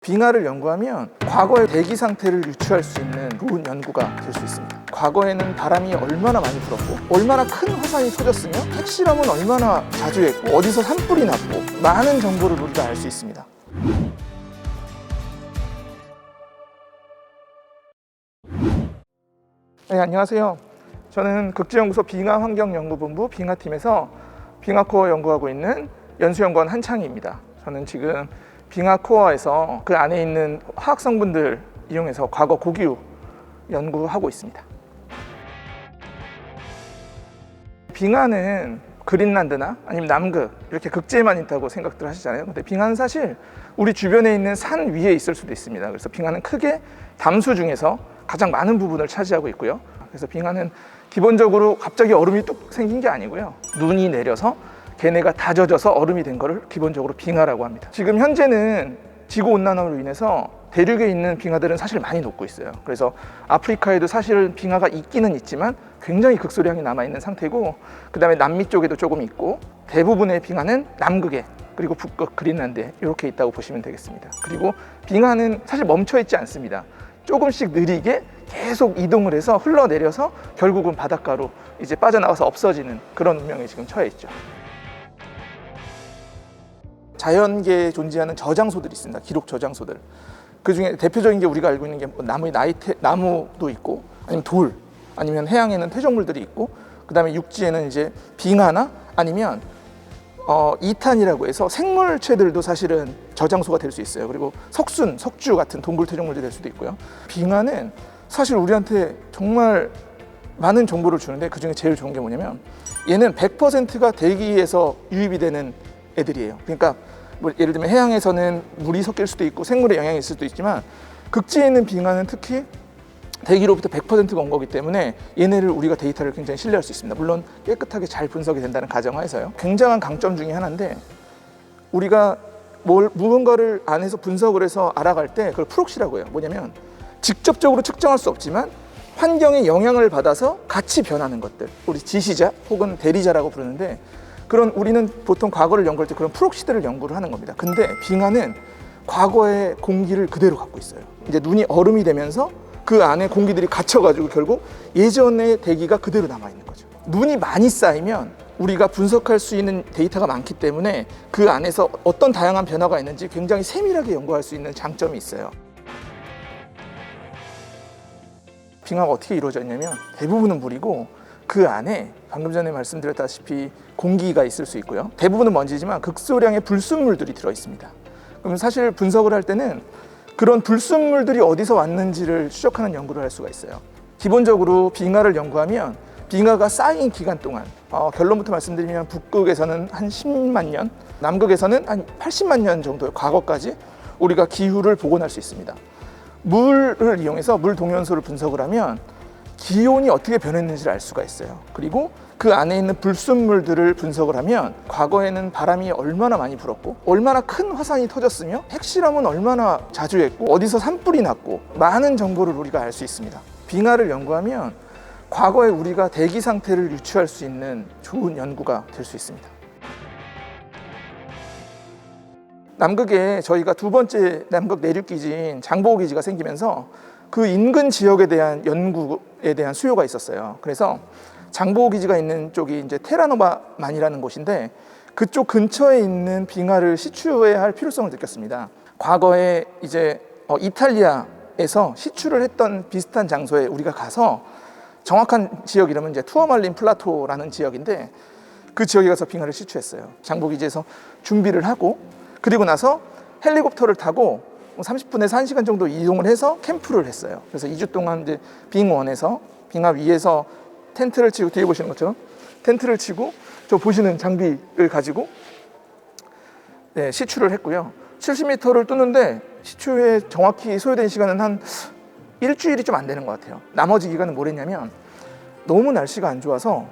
빙하를 연구하면 과거의 대기 상태를 유추할 수 있는 좋은 연구가 될 수 있습니다. 과거에는 바람이 얼마나 많이 불었고 얼마나 큰 화산이 터졌으며 핵실험은 얼마나 자주 했고 어디서 산불이 났고 많은 정보를 우리가 알 수 있습니다. 네, 안녕하세요. 저는 극지연구소 빙하환경연구본부 빙하팀에서 빙하코어 연구하고 있는 연수연구원 한창희입니다. 저는 지금 빙하코어에서 그 안에 있는 화학 성분들 이용해서 과거 고기후 연구하고 있습니다. 빙하는 그린란드나 아니면 남극 이렇게 극지에만 있다고 생각들 하시잖아요. 근데 빙하는 사실 우리 주변에 있는 산 위에 있을 수도 있습니다. 그래서 빙하는 크게 담수 중에서 가장 많은 부분을 차지하고 있고요. 그래서 빙하는 기본적으로 갑자기 얼음이 뚝 생긴 게 아니고요. 눈이 내려서 걔네가 다 젖어서 얼음이 된 거를 기본적으로 빙하라고 합니다. 지금 현재는 지구온난화로 인해서 대륙에 있는 빙하들은 사실 많이 녹고 있어요. 그래서 아프리카에도 사실은 빙하가 있기는 있지만 굉장히 극소량이 남아있는 상태고, 그 다음에 남미 쪽에도 조금 있고, 대부분의 빙하는 남극에 그리고 북극, 그린란드에 이렇게 있다고 보시면 되겠습니다. 그리고 빙하는 사실 멈춰있지 않습니다. 조금씩 느리게 계속 이동을 해서 흘러내려서 결국은 바닷가로 이제 빠져나가서 없어지는 그런 운명에 지금 처해 있죠. 자연계에 존재하는 저장소들이 있습니다. 기록 저장소들. 그 중에 대표적인 게 우리가 알고 있는 게 나무도 있고, 아니면 돌, 아니면 해양에는 퇴적물들이 있고, 그 다음에 육지에는 이제 빙하나 아니면 이탄이라고 해서 생물체들도 사실은 저장소가 될 수 있어요. 그리고 석순, 석주 같은 동굴 퇴적물도 될 수도 있고요. 빙하는 사실 우리한테 정말 많은 정보를 주는데, 그 중에 제일 좋은 게 뭐냐면 얘는 100%가 대기에서 유입이 되는 애들이에요. 그러니까 뭐 예를 들면 해양에서는 물이 섞일 수도 있고 생물의 영향이 있을 수도 있지만, 극지에 있는 빙하는 특히 대기로부터 100%가 온 거기 때문에 얘네를 우리가 데이터를 굉장히 신뢰할 수 있습니다. 물론 깨끗하게 잘 분석이 된다는 가정하에서요. 굉장한 강점 중에 하나인데, 우리가 무언가를 안에서 분석을 해서 알아갈 때 그걸 프록시라고 해요. 뭐냐면 직접적으로 측정할 수 없지만 환경의 영향을 받아서 같이 변하는 것들, 우리 지시자 혹은 대리자라고 부르는데, 그런 우리는 보통 과거를 연구할 때 그런 프록시들을 연구를 하는 겁니다. 근데 빙하는 과거의 공기를 그대로 갖고 있어요. 이제 눈이 얼음이 되면서 그 안에 공기들이 갇혀가지고 결국 예전의 대기가 그대로 남아있는 거죠. 눈이 많이 쌓이면 우리가 분석할 수 있는 데이터가 많기 때문에 그 안에서 어떤 다양한 변화가 있는지 굉장히 세밀하게 연구할 수 있는 장점이 있어요. 빙하가 어떻게 이루어져 있냐면 대부분은 물이고, 그 안에 방금 전에 말씀드렸다시피 공기가 있을 수 있고요. 대부분은 먼지지만 극소량의 불순물들이 들어있습니다. 그럼 사실 분석을 할 때는 그런 불순물들이 어디서 왔는지를 추적하는 연구를 할 수가 있어요. 기본적으로 빙하를 연구하면 빙하가 쌓인 기간 동안, 결론부터 말씀드리면 북극에서는 한 10만 년, 남극에서는 한 80만 년 정도의 과거까지 우리가 기후를 복원할 수 있습니다. 물을 이용해서 물 동연소를 분석을 하면 기온이 어떻게 변했는지를 알 수가 있어요. 그리고 그 안에 있는 불순물들을 분석을 하면 과거에는 바람이 얼마나 많이 불었고 얼마나 큰 화산이 터졌으며 핵실험은 얼마나 자주 했고 어디서 산불이 났고 많은 정보를 우리가 알 수 있습니다. 빙하를 연구하면 과거에 우리가 대기 상태를 유추할 수 있는 좋은 연구가 될 수 있습니다. 남극에 저희가 두 번째 남극 내륙 기지인 장보고 기지가 생기면서 그 인근 지역에 대한 연구에 대한 수요가 있었어요. 그래서 장보고 기지가 있는 쪽이 이제 테라노바만이라는 곳인데, 그쪽 근처에 있는 빙하를 시추해야 할 필요성을 느꼈습니다. 과거에 이제 이탈리아에서 시추를 했던 비슷한 장소에 우리가 가서, 정확한 지역 이름은 이제 투어말린 플라토라는 지역인데, 그 지역에 가서 빙하를 시추했어요. 장보고 기지에서 준비를 하고, 그리고 나서 헬리콥터를 타고 30분에서 1시간 정도 이동을 해서 캠프를 했어요. 그래서 2주 동안 이제 빙원에서 빙하 위에서 텐트를 치고, 뒤에 보시는 것처럼 텐트를 치고 저 보시는 장비를 가지고 시추를 했고요. 70m를 뚫는데 시추에 정확히 소요된 시간은 한 일주일이 좀 안 되는 것 같아요. 나머지 기간은 뭘 했냐면 너무 날씨가 안 좋아서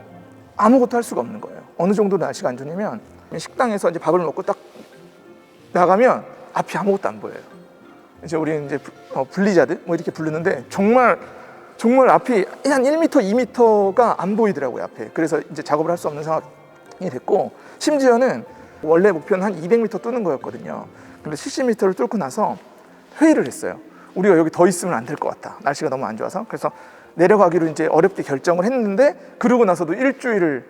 아무것도 할 수가 없는 거예요. 어느 정도 날씨가 안 좋냐면 식당에서 이제 밥을 먹고 딱 나가면 앞이 아무것도 안 보여요. 이제 우리는 이제 블리자드 뭐 이렇게 부르는데 정말 앞이 한 1m, 2m가 안 보이더라고요, 앞에. 그래서 이제 작업을 할 수 없는 상황이 됐고, 심지어는 원래 목표는 한 200m 뚫는 거였거든요. 근데 70m를 뚫고 나서 회의를 했어요. 우리가 여기 더 있으면 안 될 것 같다. 날씨가 너무 안 좋아서. 그래서 내려가기로 이제 어렵게 결정을 했는데, 그러고 나서도 일주일을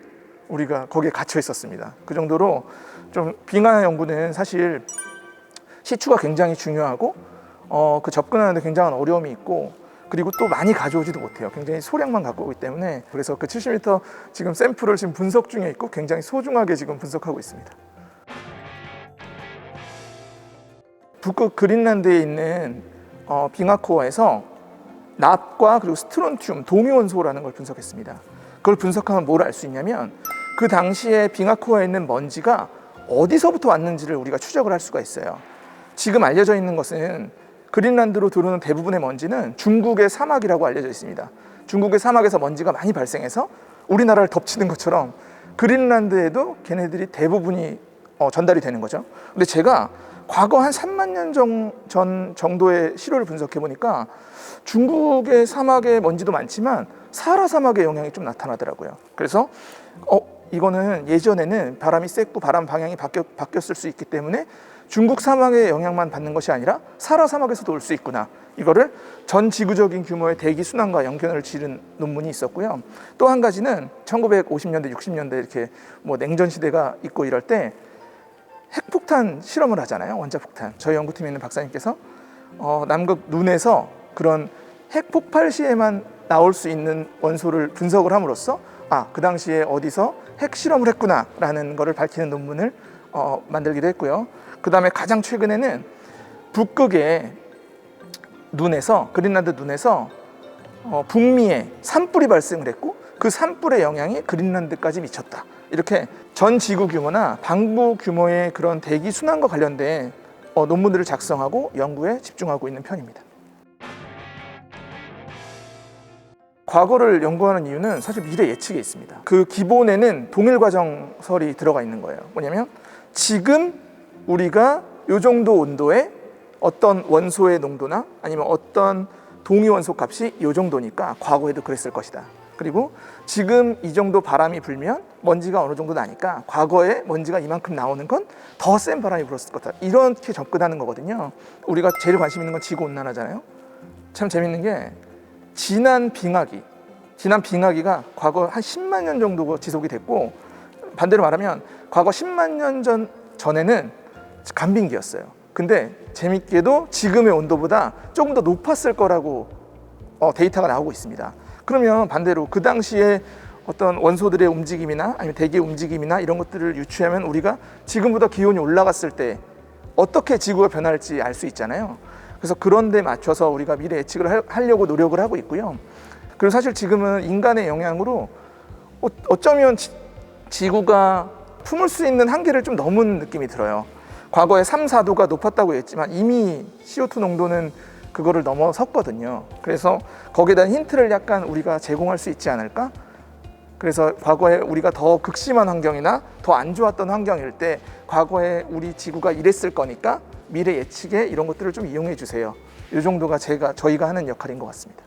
우리가 거기에 갇혀 있었습니다. 그 정도로 좀 빙하 연구는 사실 시추가 굉장히 중요하고 그 접근하는데 굉장한 어려움이 있고, 그리고 또 많이 가져오지도 못해요. 굉장히 소량만 갖고 오기 때문에. 그래서 그 70m 지금 샘플을 지금 분석 중에 있고 굉장히 소중하게 지금 분석하고 있습니다. 북극 그린란드에 있는 빙하코어에서 납과 그리고 스트론튬, 동위원소라는 걸 분석했습니다. 그걸 분석하면 뭘 알 수 있냐면, 그 당시에 빙하코어에 있는 먼지가 어디서부터 왔는지를 우리가 추적을 할 수가 있어요. 지금 알려져 있는 것은 그린란드로 들어오는 대부분의 먼지는 중국의 사막이라고 알려져 있습니다. 중국의 사막에서 먼지가 많이 발생해서 우리나라를 덮치는 것처럼 그린란드에도 걔네들이 대부분이 전달이 되는 거죠. 근데 제가 과거 한 3만 년 전 정도의 시료를 분석해 보니까 중국의 사막에 먼지도 많지만 사하라 사막의 영향이 좀 나타나더라고요. 그래서 이거는 예전에는 바람이 셌고 바람 방향이 바뀌었을 수 있기 때문에 중국 사막의 영향만 받는 것이 아니라 사하라 사막에서도 올 수 있구나. 이거를 전 지구적인 규모의 대기 순환과 연결을 지은 논문이 있었고요. 또 한 가지는 1950년대, 60년대 이렇게 뭐 냉전 시대가 있고 이럴 때 핵폭탄 실험을 하잖아요. 원자폭탄. 저희 연구팀에 있는 박사님께서 남극 눈에서 그런 핵폭발 시에만 나올 수 있는 원소를 분석을 함으로써 그 당시에 어디서 핵실험을 했구나라는 것을 밝히는 논문을 만들기도 했고요. 그 다음에 가장 최근에는 북극의 눈에서, 그린란드 눈에서 북미에 산불이 발생을 했고, 그 산불의 영향이 그린란드까지 미쳤다. 이렇게 전 지구 규모나 방부 규모의 그런 대기 순환과 관련된 논문들을 작성하고 연구에 집중하고 있는 편입니다. 과거를 연구하는 이유는 사실 미래 예측에 있습니다. 그 기본에는 동일 과정설이 들어가 있는 거예요. 뭐냐면 지금 우리가 이 정도 온도에 어떤 원소의 농도나 아니면 어떤 동위원소 값이 이 정도니까 과거에도 그랬을 것이다. 그리고 지금 이 정도 바람이 불면 먼지가 어느 정도 나니까 과거에 먼지가 이만큼 나오는 건 더 센 바람이 불었을 거다. 이렇게 접근하는 거거든요. 우리가 제일 관심 있는 건 지구온난화잖아요. 참 재밌는 게 지난 빙하기가 과거 한 10만 년 정도 지속이 됐고, 반대로 말하면 과거 10만 년 전에는 간빙기였어요. 근데 재밌게도 지금의 온도보다 조금 더 높았을 거라고 데이터가 나오고 있습니다. 그러면 반대로 그 당시에 어떤 원소들의 움직임이나 아니면 대기의 움직임이나 이런 것들을 유추하면 우리가 지금보다 기온이 올라갔을 때 어떻게 지구가 변할지 알 수 있잖아요. 그래서 그런 데 맞춰서 우리가 미래 예측을 하려고 노력을 하고 있고요. 그리고 사실 지금은 인간의 영향으로 어쩌면 지구가 품을 수 있는 한계를 좀 넘은 느낌이 들어요. 과거에 3, 4도가 높았다고 했지만 이미 CO2 농도는 그거를 넘어섰거든요. 그래서 거기에 대한 힌트를 약간 우리가 제공할 수 있지 않을까? 그래서 과거에 우리가 더 극심한 환경이나 더 안 좋았던 환경일 때 과거에 우리 지구가 이랬을 거니까 미래 예측에 이런 것들을 좀 이용해 주세요. 이 정도가 저희가 하는 역할인 것 같습니다.